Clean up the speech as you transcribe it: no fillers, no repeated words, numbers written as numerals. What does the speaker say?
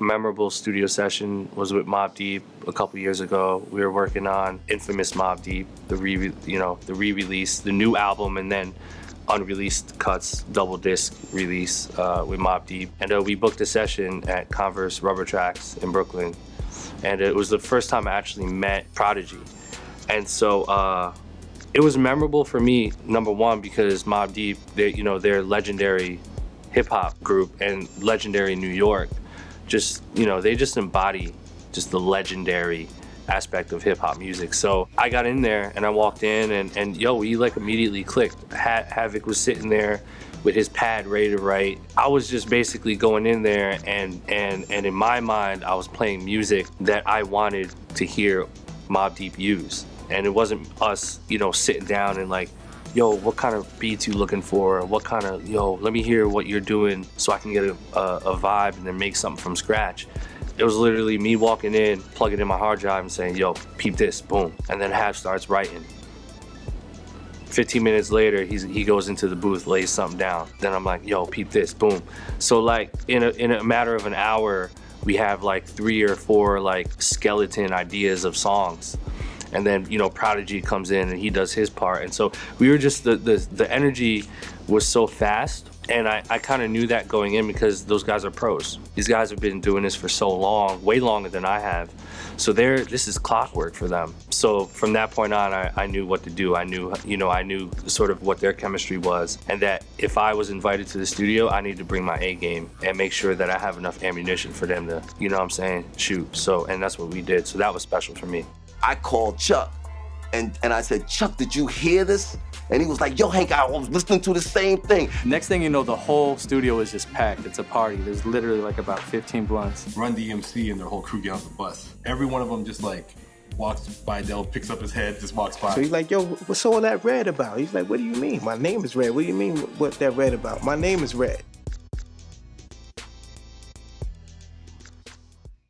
memorable studio session was with Mobb a couple years ago. We were working on infamous Mobb, the re-release, the new album, and then unreleased cuts, double disc release with Mobb. And we booked a session at Converse Rubber Tracks in Brooklyn. And it was the first time I actually met Prodigy. And so it was memorable for me, number one, because Mobb, they're legendary hip hop group and legendary New York. Just, they just embody just the legendary aspect of hip hop music. So I got in there and I walked in and we like immediately clicked. Havoc was sitting there with his pad ready to write. I was just basically going in there and in my mind I was playing music that I wanted to hear Mobb use. And it wasn't us, sitting down and like, yo, what kind of beats you looking for? What kind of, let me hear what you're doing so I can get a vibe and then make something from scratch. It was literally me walking in, plugging in my hard drive and saying, yo, peep this, boom. And then Hav starts writing. 15 minutes later, he goes into the booth, lays something down. Then I'm like, yo, peep this, boom. So like in a matter of an hour, we have like 3 or 4 like skeleton ideas of songs. And then, Prodigy comes in and he does his part. And so we were just, the energy was so fast. And I kind of knew that going in because those guys are pros. These guys have been doing this for so long, way longer than I have. So this is clockwork for them. So from that point on, I knew what to do. I knew sort of what their chemistry was. And that if I was invited to the studio, I need to bring my A game and make sure that I have enough ammunition for them to, shoot. So, and that's what we did. So that was special for me. I called Chuck and I said, Chuck, did you hear this? And he was like, yo, Hank, I was listening to the same thing. Next thing you know, the whole studio is just packed. It's a party. There's literally like about 15 blunts. Run DMC and their whole crew get off the bus. Every one of them just like walks by Del, picks up his head, just walks by. So he's like, yo, what's all that red about? He's like, what do you mean? My name is Red. What do you mean what that red about? My name is Red.